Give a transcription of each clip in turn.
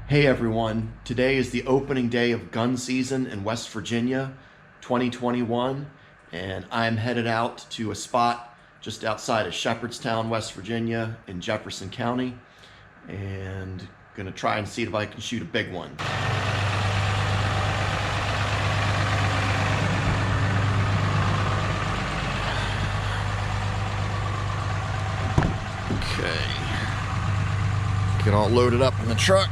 Hey everyone, today is the opening day of gun season in West Virginia 2021, and I'm headed out to a spot just outside of Shepherdstown, West Virginia in Jefferson County, and gonna try and see if I can shoot a big one. Okay, get all loaded up in the truck.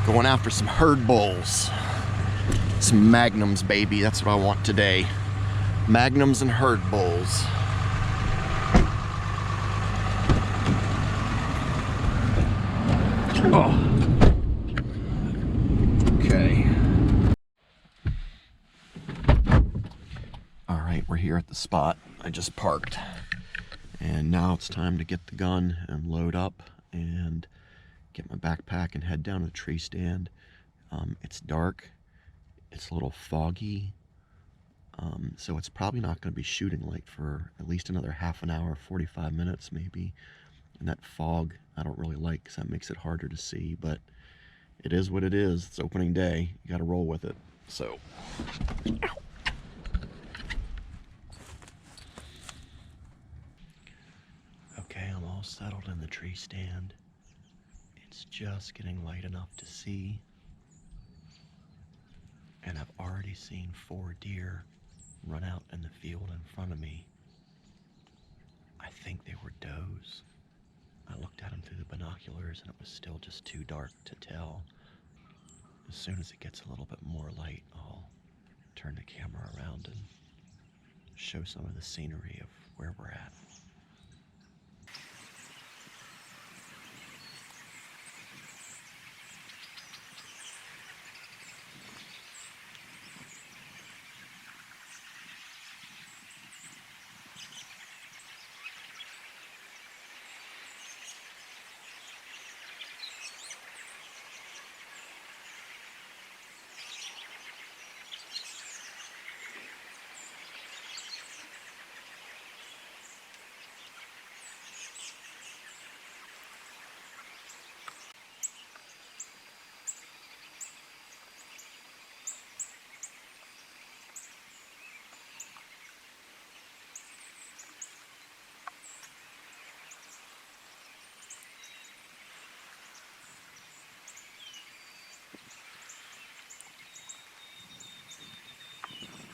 Going after some herd bulls. Some magnums, baby. That's what I want today. Magnums and herd bulls. Oh. Okay. All right, we're here at the spot I just parked. And now it's time to get the gun and load up and get my backpack and head down to the tree stand. It's dark, it's a little foggy, so it's probably not going to be shooting light for at least another half an hour, 45 minutes maybe. And that fog I don't really like because that makes it harder to see, but it is what it is. It's opening day, you got to roll with it. So okay, I'm all settled in the tree stand. It's just getting light enough to see, and I've already seen 4 deer run out in the field in front of me. I think they were does. I looked at them through the binoculars and it was still just too dark to tell. As soon as it gets a little bit more light, I'll turn the camera around and show some of the scenery of where we're at.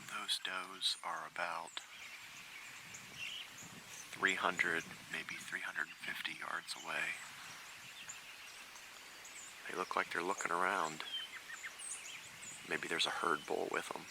Those does are about 300, maybe 350 yards away. They look like they're looking around. Maybe there's a herd bull with them.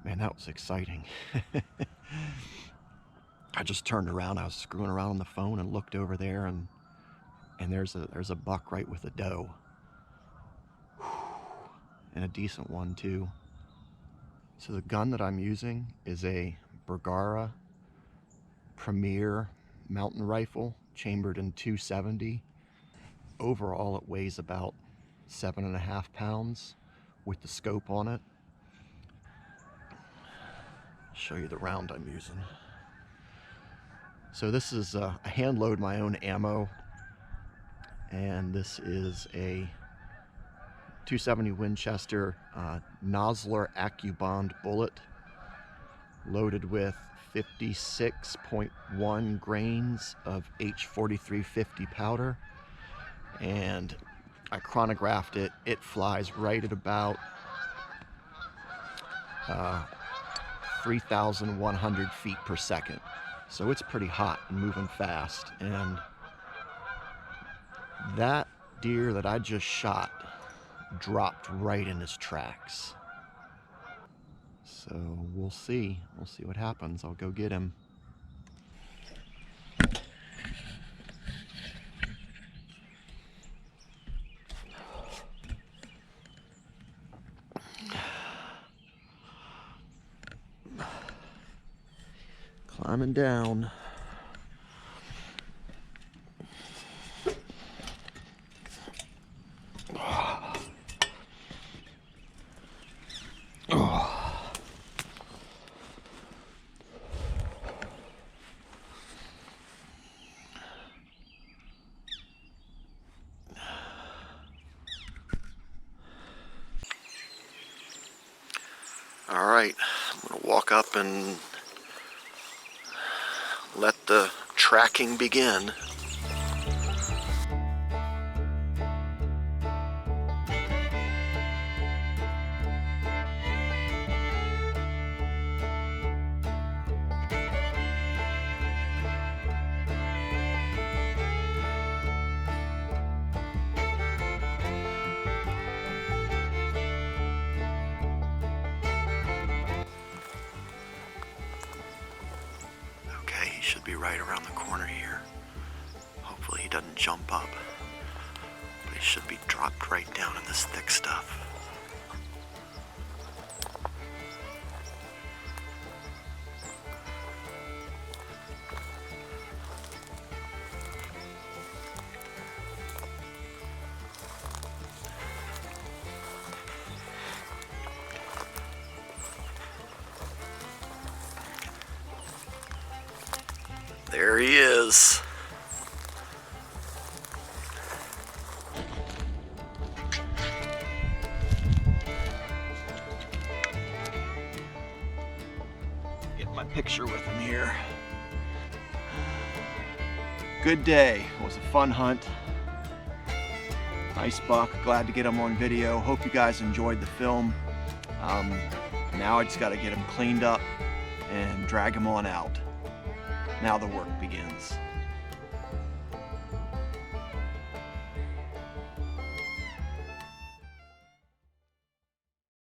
Man, that was exciting. I just turned around, I was screwing around on the phone and looked over there, and there's a buck right with a doe. And a decent one too. So the gun that I'm using is a Bergara Premier mountain rifle, chambered in .270. Overall it weighs about 7.5 pounds with the scope on it. I'll show you the round I'm using. So this is I hand load my own ammo, and this is a .270 Winchester Nosler AccuBond bullet, loaded with 56.1 grains of H4350 powder, and I chronographed it. It flies right at about 3,100 feet per second. So it's pretty hot and moving fast. And that deer that I just shot dropped right in his tracks. So we'll see what happens. I'll go get him. Climbing down. All right, I'm gonna walk up and let the tracking begin. He should be right around the corner here. Hopefully he doesn't jump up, but he should be dropped right down in this thick stuff. There he is. Get my picture with him here. Good day. It was a fun hunt. Nice buck. Glad to get him on video. Hope you guys enjoyed the film. Now I just got to get him cleaned up and drag him on out. Now the work begins.